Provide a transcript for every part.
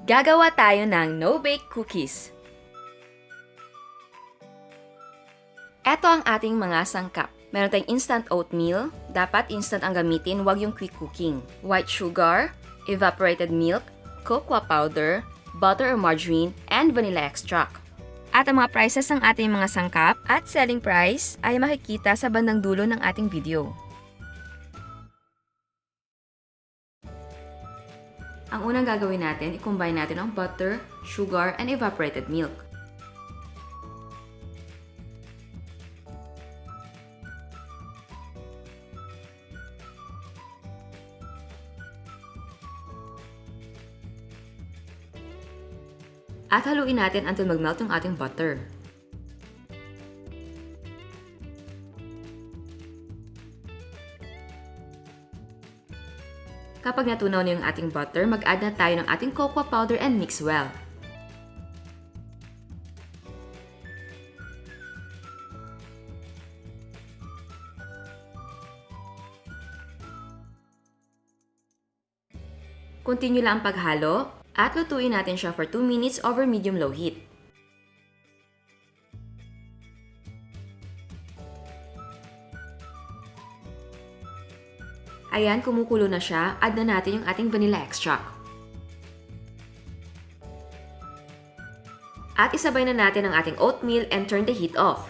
Gagawa tayo ng no-bake cookies. Ito ang ating mga sangkap. Meron tayong instant oatmeal. Dapat instant ang gamitin, wag yung quick cooking. White sugar, evaporated milk, cocoa powder, butter or margarine, and vanilla extract. At ang mga prices ng ating mga sangkap at selling price ay makikita sa bandang dulo ng ating video. Ang unang gagawin natin, i-combine natin ang butter, sugar, and evaporated milk. At haluin natin until mag-melt yung ating butter. Kapag natunaw na yung ating butter, mag-add na tayo ng ating cocoa powder and mix well. Continue lang ang paghalo at lutuin natin siya for 2 minutes over medium-low heat. Ayan, kumukulo na siya. Add na natin yung ating vanilla extract. At isabay na natin ang ating oatmeal and turn the heat off.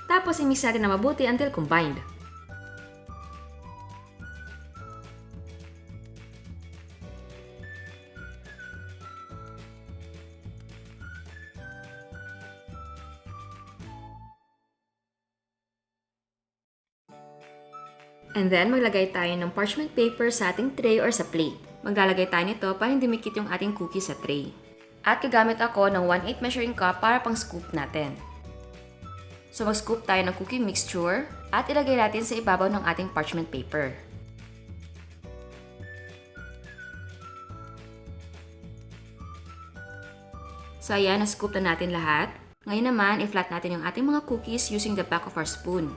Tapos i-mix natin na mabuti until combined. And then, maglagay tayo ng parchment paper sa ating tray or sa plate. Maglalagay tayo nito para hindi dumikit yung ating cookie sa tray. At gagamit ako ng 1/8 measuring cup para pang scoop natin. So, mag-scoop tayo ng cookie mixture at ilagay natin sa ibabaw ng ating parchment paper. So, ayan, na-scoop na natin lahat. Ngayon naman, i-flat natin yung ating mga cookies using the back of our spoon.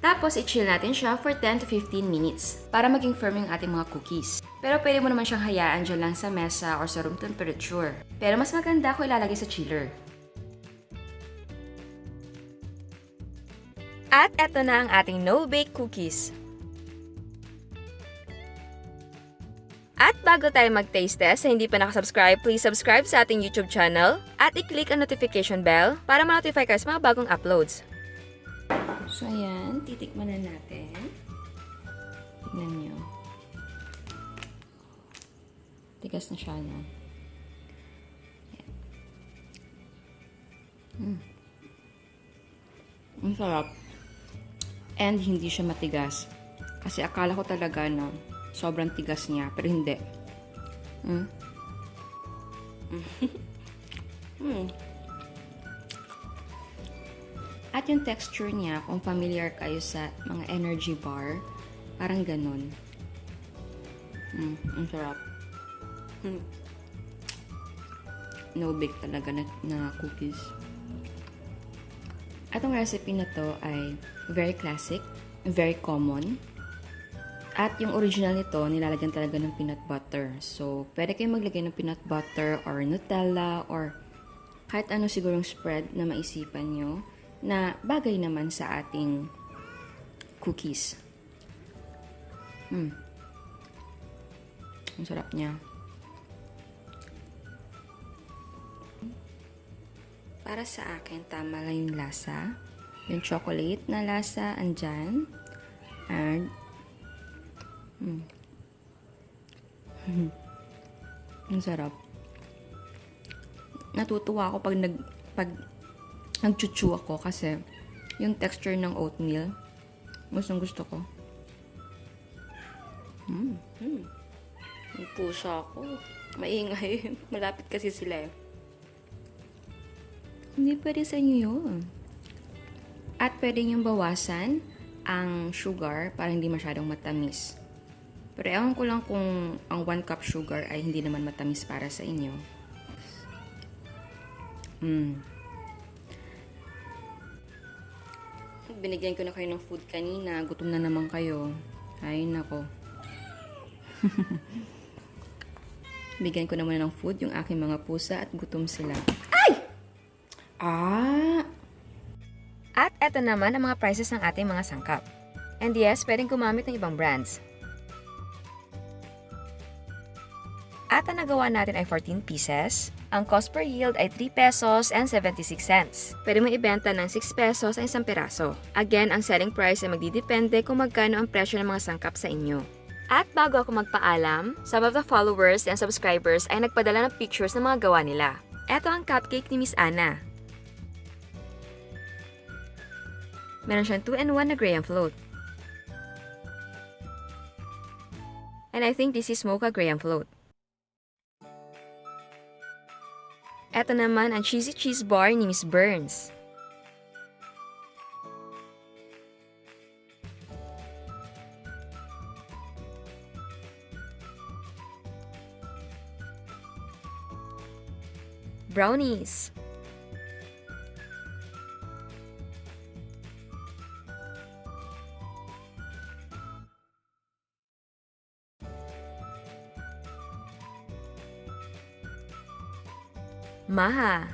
Tapos, i-chill natin siya for 10 to 15 minutes para maging firm yung ating mga cookies. Pero pwede mo naman siyang hayaan dyan lang sa mesa or sa room temperature. Pero mas maganda kung ilalagay sa chiller. At eto na ang ating no-bake cookies. At bago tayo mag-taste test, sa hindi pa nakasubscribe, please subscribe sa ating YouTube channel at i-click ang notification bell para ma-notify kayo sa mga bagong uploads. So, ayan. Titikman na natin. Tignan nyo. Tigas na siya, no? Ayan. Ang sarap. And hindi siya matigas. Kasi akala ko talaga na sobrang tigas niya. Pero hindi. At yung texture niya, kung familiar kayo sa mga energy bar, parang ganun. Ang sarap. No-bake talaga na cookies. At ang recipe na to ay very classic, very common. At yung original nito, nilalagyan talaga ng peanut butter. So, pwede kayong maglagay ng peanut butter or Nutella or kahit ano sigurong spread na maisipan nyo na bagay naman sa ating cookies. Ang sarap niya. Para sa akin, tama lang yung lasa. Yung chocolate na lasa, andyan. And, ang sarap. Natutuwa ako pag nagchuchu ako kasi yung texture ng oatmeal, gustong gusto ko. Yung pusa ko. Maingay. Malapit kasi sila eh. Hindi pwede sa inyo yun. At pwede nyo bawasan ang sugar para hindi masyadong matamis. Pero ewan ko lang kung ang 1 cup sugar ay hindi naman matamis para sa inyo. Binigyan ko na kayo ng food kanina. Gutom na naman kayo. Ay, nako. Bigyan ko na muna ng food yung aking mga pusa at gutom sila. Ay! Ah! At eto naman ang mga prices ng ating mga sangkap. And yes, pwedeng gumamit ng ibang brands. At ang nagawa natin ay 14 pieces. Ang cost per yield ay 3 pesos and 76 cents. Pwede mo ibenta ng 6 pesos ang isang piraso. Again, ang selling price ay magdidepende kung magkano ang presyo ng mga sangkap sa inyo. At bago ako magpaalam, some of the followers and subscribers ay nagpadala ng pictures ng mga gawa nila. Eto ang cupcake ni Miss Ana. Meron siyang 2-in-1 na graham float. And I think this is mocha graham float. Eto naman ang cheesy cheese bar ni Miss Burns. Brownies. Maha.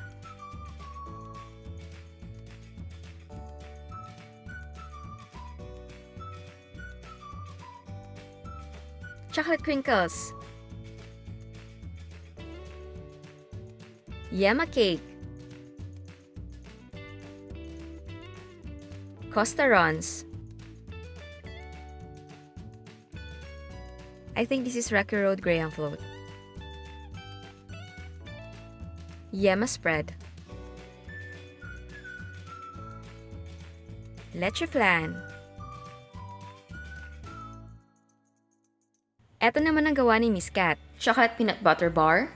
Chocolate crinkles. Yema cake. Costarons. I think this is Rocky Road graham float. Yema spread. Leche flan. Eto naman ang gawa ni Miss Cat. Chocolate peanut butter bar.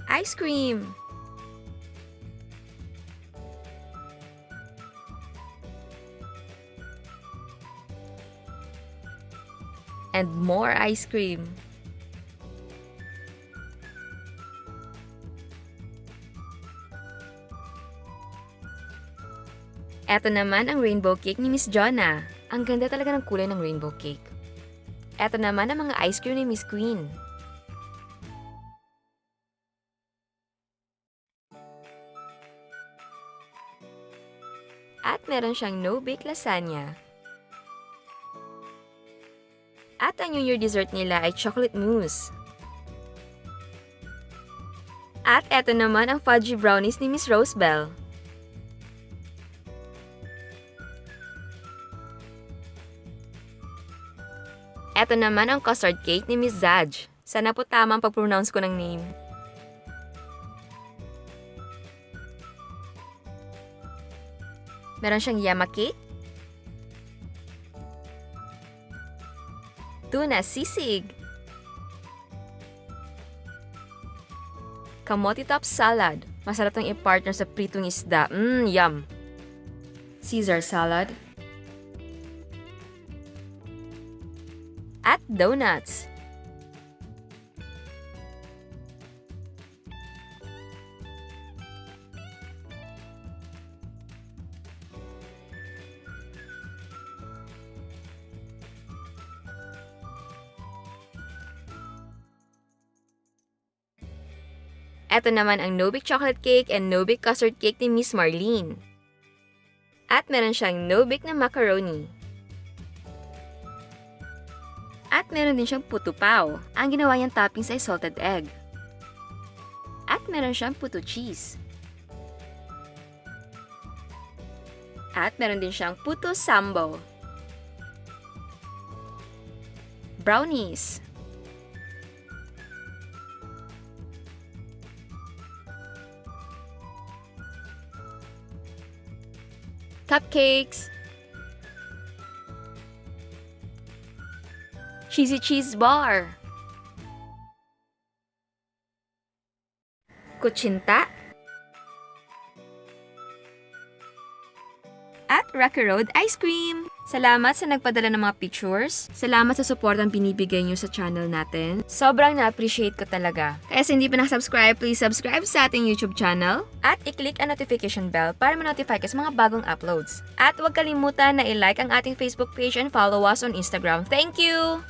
Ice cream. And more ice cream. Eto naman ang rainbow cake ni Miss Jonna. Ang ganda talaga ng kulay ng rainbow cake. Eto naman ang mga ice cream ni Miss Queen. At meron siyang no-bake lasagna. At ang New Year dessert nila ay chocolate mousse. At eto naman ang fudgy brownies ni Miss Rosebell. Eto naman ang custard cake ni Miss Zaj. Sana po tama ang pag-pronounce ko ng name. Meron siyang yama cake, tuna sisig, kamote top salad. Masarap itong i-partner sa pritong isda. Yum! Caesar salad. At donuts. Ito naman ang no-bake chocolate cake and no-bake custard cake ni Miss Marlene. At meron siyang no-bake na macaroni. At meron din siyang puto pao. Ang ginawa niyang toppings ay salted egg. At meron siyang puto cheese. At meron din siyang puto sambo. Brownies. Cupcakes. Cheesy cheese bar. Kutsinta. At Rocky Road Ice Cream! Salamat sa nagpadala ng mga pictures. Salamat sa support ang binibigay nyo sa channel natin. Sobrang na-appreciate ko talaga. Kaya sa hindi pa nakasubscribe, please subscribe sa ating YouTube channel. At i-click ang notification bell para ma-notify ka sa mga bagong uploads. At huwag kalimutan na i-like ang ating Facebook page and follow us on Instagram. Thank you!